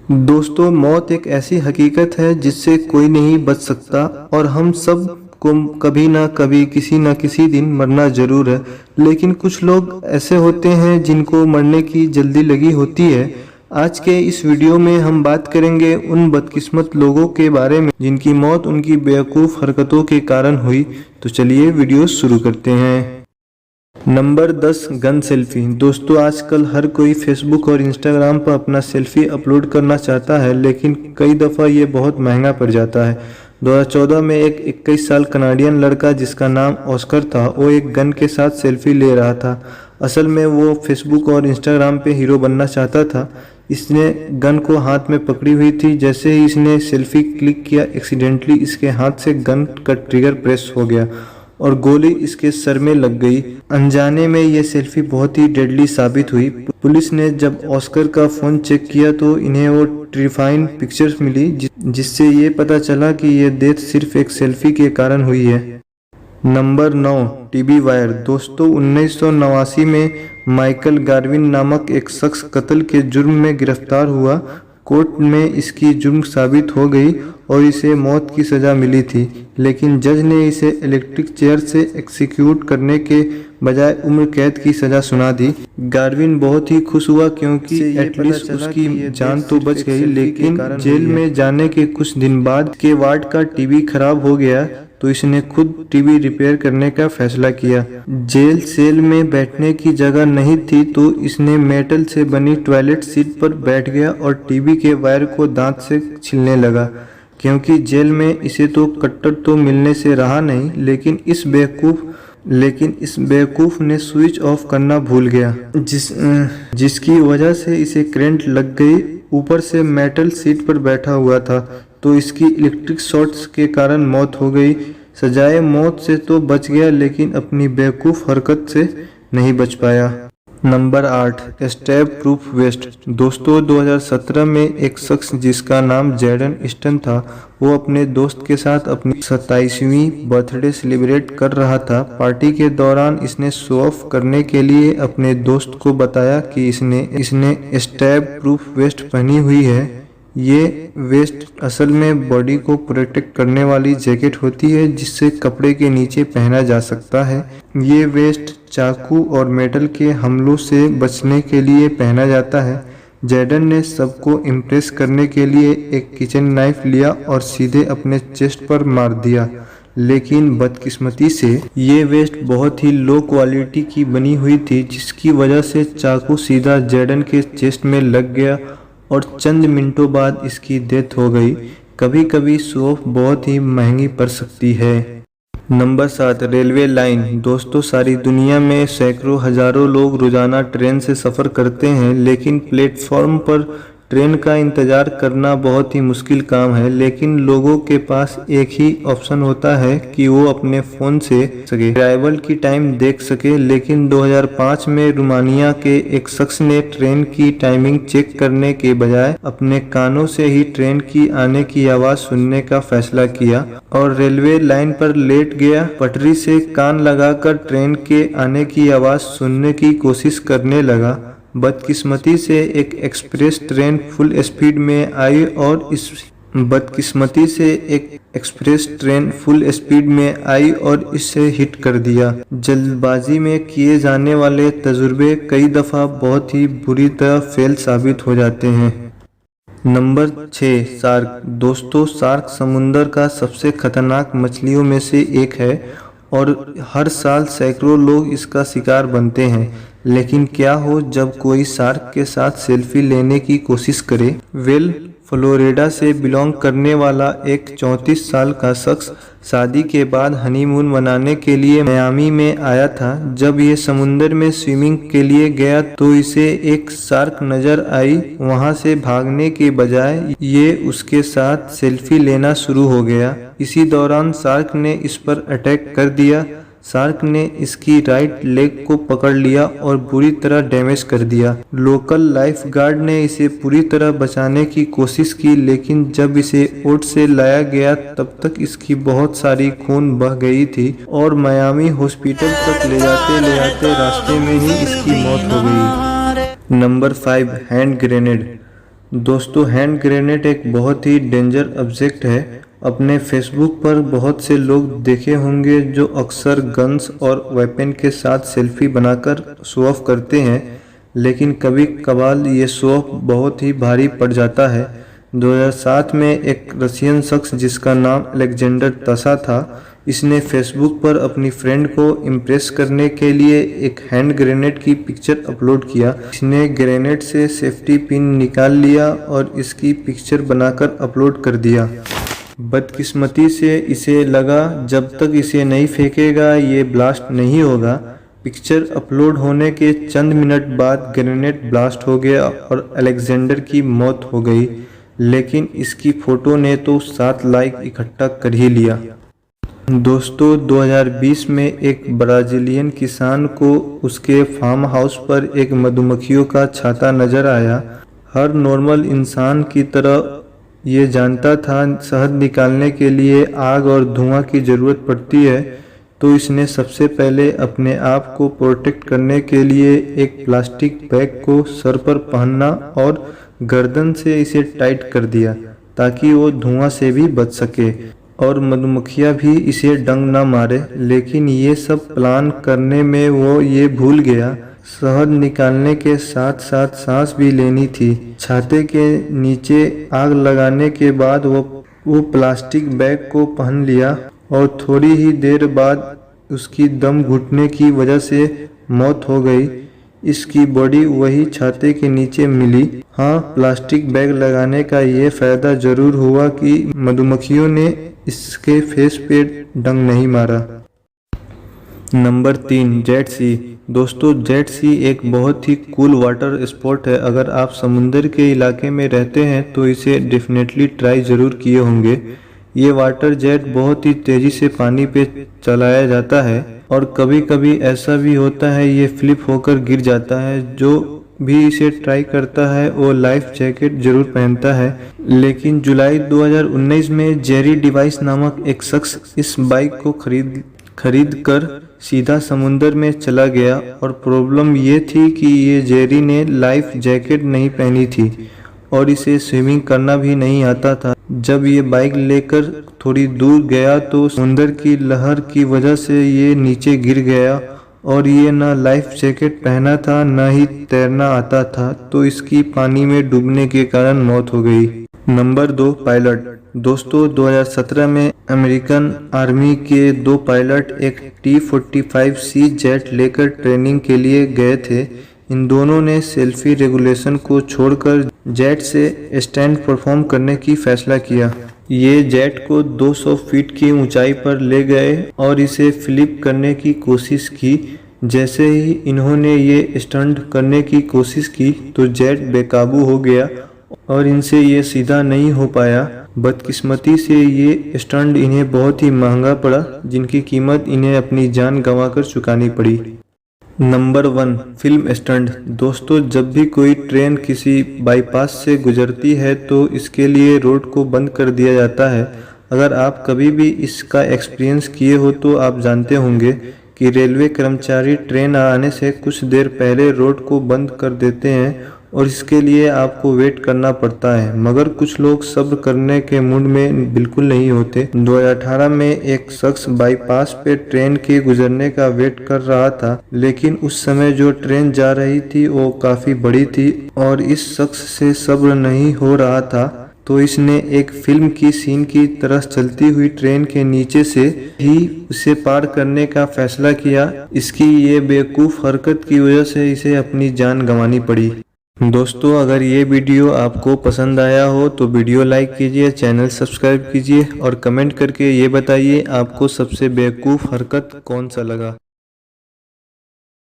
दोस्तों, मौत एक ऐसी हकीकत है जिससे कोई नहीं बच सकता और हम सब को कभी ना कभी किसी न किसी दिन मरना जरूर है। लेकिन कुछ लोग ऐसे होते हैं जिनको मरने की जल्दी लगी होती है। आज के इस वीडियो में हम बात करेंगे उन बदकिस्मत लोगों के बारे में जिनकी मौत उनकी बेवकूफ़ हरकतों के कारण हुई। तो चलिए वीडियो शुरू करते हैं। Number 10, gun selfie. दोस्तों, आजकल हर कोई फेसबुक और इंस्टाग्राम पर अपना सेल्फी अपलोड करना चाहता है, लेकिन कई दफ़ा ये बहुत महंगा पड़ जाता है। 2014 में एक 21 साल कनाडियन लड़का जिसका नाम ऑस्कर था, वो एक गन के साथ सेल्फी ले रहा था। असल में वो फेसबुक और इंस्टाग्राम पे हीरो बनना चाहता था। इसने गन को हाथ में पकड़ी हुई थी। जैसे ही इसने सेल्फी क्लिक किया, एक्सीडेंटली इसके हाथ से गन का ट्रिगर प्रेस हो गया और गोली इसके सर में लग गई। अनजाने में ये सेल्फी बहुत ही डेडली साबित हुई। पुलिस ने जब ऑस्कर का फ़ोन चेक किया तो इन्हें वो टेरिफाइंग पिक्चर्स मिली जिससे ये पता चला कि ये डेथ सिर्फ एक सेल्फी के कारण हुई है। Number 9, TB wire. दोस्तों, 1989 में माइकल गार्विन नामक एक शख्स कत्ल के जुर्म में गिरफ्तार हुआ। कोर्ट में इसकी जुर्म साबित हो गई और इसे मौत की सज़ा मिली थी, लेकिन जज ने इसे इलेक्ट्रिक चेयर से एक्सिक्यूट करने के बजाय उम्र कैद की सज़ा सुना दी। गार्विन बहुत ही खुश हुआ क्योंकि एटलीस्ट उसकी जान तो बच गई, लेकिन जेल में जाने के कुछ दिन बाद के वार्ड का टीवी खराब हो गया तो इसने खुद टीवी रिपेयर करने का फैसला किया। जेल सेल में बैठने की जगह नहीं थी तो इसने मेटल से बनी टॉयलेट सीट पर बैठ गया और टीवी के वायर को दांत से छीलने लगा। क्योंकि जेल में इसे तो कट्टर तो मिलने से रहा नहीं, लेकिन इस बेवकूफ़ ने स्विच ऑफ करना भूल गया, जिसकी वजह से इसे करंट लग गई। ऊपर से मेटल सीट पर बैठा हुआ था तो इसकी इलेक्ट्रिक शॉर्ट्स के कारण मौत हो गई। सजाए मौत से तो बच गया, लेकिन अपनी बेवकूफ़ हरकत से नहीं बच पाया। Number 8, stab proof waste. दोस्तों, 2017 में एक शख्स जिसका नाम जैडन ईस्टन था, वो अपने दोस्त के साथ अपनी 27वीं बर्थडे सेलिब्रेट कर रहा था। पार्टी के दौरान इसने शो ऑफ करने के लिए अपने दोस्त को बताया कि इसने स्टैब प्रूफ वेस्ट पहनी हुई है। ये वेस्ट असल में बॉडी को प्रोटेक्ट करने वाली जैकेट होती है जिससे कपड़े के नीचे पहना जा सकता है। ये वेस्ट चाकू और मेटल के हमलों से बचने के लिए पहना जाता है। जैडन ने सबको इम्प्रेस करने के लिए एक किचन नाइफ लिया और सीधे अपने चेस्ट पर मार दिया, लेकिन बदकिस्मती से ये वेस्ट बहुत ही लो क्वालिटी की बनी हुई थी, जिसकी वजह से चाकू सीधा जैडन के चेस्ट में लग गया और चंद मिनटों बाद इसकी डेथ हो गई। कभी कभी शो ऑफ बहुत ही महंगी पड़ सकती है। Number 7, railway line. दोस्तों, सारी दुनिया में सैकड़ों हजारों लोग रोजाना ट्रेन से सफ़र करते हैं, लेकिन प्लेटफॉर्म पर ट्रेन का इंतज़ार करना बहुत ही मुश्किल काम है। लेकिन लोगों के पास एक ही ऑप्शन होता है कि वो अपने फ़ोन से अराइवल की टाइम देख सके। लेकिन 2005 में रोमानिया के एक शख्स ने ट्रेन की टाइमिंग चेक करने के बजाय अपने कानों से ही ट्रेन की आने की आवाज़ सुनने का फैसला किया और रेलवे लाइन पर लेट गया। पटरी से कान लगाकर ट्रेन के आने की आवाज़ सुनने की कोशिश करने लगा। बदकिस्मती से एक एक्सप्रेस ट्रेन फुल स्पीड में आई और इसे हिट कर दिया। जल्दबाजी में किए जाने वाले तजुर्बे कई दफ़ा बहुत ही बुरी तरह फेल साबित हो जाते हैं। Number 6, shark. दोस्तों, शार्क समुंदर का सबसे खतरनाक मछलियों में से एक है और हर साल सैकड़ों लोग इसका शिकार बनते हैं। लेकिन क्या हो जब कोई शार्क के साथ सेल्फी लेने की कोशिश करे। फ्लोरिडा से बिलोंग करने वाला एक 34 साल का शख्स शादी के बाद हनीमून मनाने के लिए मियामी में आया था। जब ये समुंदर में स्विमिंग के लिए गया तो इसे एक शार्क नजर आई। वहां से भागने के बजाय ये उसके साथ सेल्फी लेना शुरू हो गया। इसी दौरान शार्क ने इस पर अटैक कर दिया। शार्क ने इसकी राइट लेग को पकड़ लिया और बुरी तरह डैमेज कर दिया। लोकल लाइफ गार्ड ने इसे पूरी तरह बचाने की कोशिश की, लेकिन जब इसे ओट से लाया गया तब तक इसकी बहुत सारी खून बह गई थी और मियामी हॉस्पिटल तक ले जाते रास्ते में ही इसकी मौत हो गई। Number 5, hand grenade. दोस्तों, हैंड ग्रेनेड एक बहुत ही डेंजर ऑब्जेक्ट है। अपने फेसबुक पर बहुत से लोग देखे होंगे जो अक्सर गन्स और वेपन के साथ सेल्फी बनाकर शो ऑफ करते हैं, लेकिन कभी कभार ये शो ऑफ बहुत ही भारी पड़ जाता है। 2007 में एक रशियन शख्स जिसका नाम अलेक्जेंडर तसा था, इसने फेसबुक पर अपनी फ्रेंड को इम्प्रेस करने के लिए एक हैंड ग्रेनेड की पिक्चर अपलोड किया। इसने ग्रेनेड से सेफ्टी पिन निकाल लिया और इसकी पिक्चर बनाकर अपलोड कर दिया। बदकिस्मती से इसे लगा जब तक इसे नहीं फेंकेगा ये ब्लास्ट नहीं होगा। पिक्चर अपलोड होने के चंद मिनट बाद ग्रेनेड ब्लास्ट हो गया और अलेक्जेंडर की मौत हो गई, लेकिन इसकी फोटो ने तो 7 लाइक इकट्ठा कर ही लिया। दोस्तों, 2020 में एक ब्राजीलियन किसान को उसके फार्म हाउस पर एक मधुमक्खियों का छाता नजर आया। हर नॉर्मल इंसान की तरह ये जानता था शहद निकालने के लिए आग और धुआं की ज़रूरत पड़ती है, तो इसने सबसे पहले अपने आप को प्रोटेक्ट करने के लिए एक प्लास्टिक बैग को सर पर पहनना और गर्दन से इसे टाइट कर दिया ताकि वो धुआं से भी बच सके और मधुमक्खियाँ भी इसे डंक न मारे। लेकिन ये सब प्लान करने में वो ये भूल गया शहद निकालने के साथ साथ सांस भी लेनी थी। छाते के नीचे आग लगाने के बाद वो प्लास्टिक बैग को पहन लिया और थोड़ी ही देर बाद उसकी दम घुटने की वजह से मौत हो गई। इसकी बॉडी वही छाते के नीचे मिली। हाँ, प्लास्टिक बैग लगाने का ये फायदा जरूर हुआ कि मधुमक्खियों ने इसके फेस पे डंक नहीं मारा। नंबर 3, जेट सी। दोस्तों, जेट सी एक बहुत ही कूल वाटर स्पोर्ट है। अगर आप समुंदर के इलाके में रहते हैं तो इसे डेफिनेटली ट्राई जरूर किए होंगे। ये वाटर जेट बहुत ही तेजी से पानी पे चलाया जाता है और कभी कभी ऐसा भी होता है ये फ्लिप होकर गिर जाता है। जो भी इसे ट्राई करता है वो लाइफ जैकेट जरूर पहनता है। लेकिन जुलाई 2019 में जेरी डिवाइस नामक एक शख्स इस बाइक को खरीद कर सीधा समुंदर में चला गया और प्रॉब्लम ये थी कि ये जेरी ने लाइफ जैकेट नहीं पहनी थी और इसे स्विमिंग करना भी नहीं आता था। जब ये बाइक लेकर थोड़ी दूर गया तो समुंदर की लहर की वजह से ये नीचे गिर गया और ये ना लाइफ जैकेट पहना था ना ही तैरना आता था, तो इसकी पानी में डूबने के कारण मौत हो गई। Number 2, pilot. दोस्तों, 2017 में अमेरिकन आर्मी के 2 पायलट एक T-45C जेट लेकर ट्रेनिंग के लिए गए थे। इन दोनों ने सेल्फी रेगुलेशन को छोड़कर जेट से स्टंट परफॉर्म करने की फैसला किया। ये जेट को 200 फीट की ऊंचाई पर ले गए और इसे फ्लिप करने की कोशिश की। जैसे ही इन्होंने ये स्टंट करने की कोशिश की तो जेट बेकाबू हो गया और इनसे ये सीधा नहीं हो पाया। बदकिस्मती से ये स्टंट इन्हें बहुत ही महंगा पड़ा, जिनकी कीमत इन्हें अपनी जान गंवाकर चुकानी पड़ी। Number 1, film stunt. दोस्तों, जब भी कोई ट्रेन किसी बाईपास से गुजरती है तो इसके लिए रोड को बंद कर दिया जाता है। अगर आप कभी भी इसका एक्सपीरियंस किए हो तो आप जानते होंगे कि रेलवे कर्मचारी ट्रेन आने से कुछ देर पहले रोड को बंद कर देते हैं और इसके लिए आपको वेट करना पड़ता है, मगर कुछ लोग सब्र करने के मूड में बिल्कुल नहीं होते। 2018 में एक शख्स बाईपास पे ट्रेन के गुजरने का वेट कर रहा था, लेकिन उस समय जो ट्रेन जा रही थी वो काफी बड़ी थी और इस शख्स से सब्र नहीं हो रहा था, तो इसने एक फिल्म की सीन की तरह चलती हुई ट्रेन के नीचे से ही उसे पार करने का फैसला किया। इसकी ये बेवकूफ़ हरकत की वजह से इसे अपनी जान गंवानी पड़ी। दोस्तों, अगर ये वीडियो आपको पसंद आया हो तो वीडियो लाइक कीजिए, चैनल सब्सक्राइब कीजिए और कमेंट करके ये बताइए आपको सबसे बेवकूफ़ हरकत कौन सा लगा।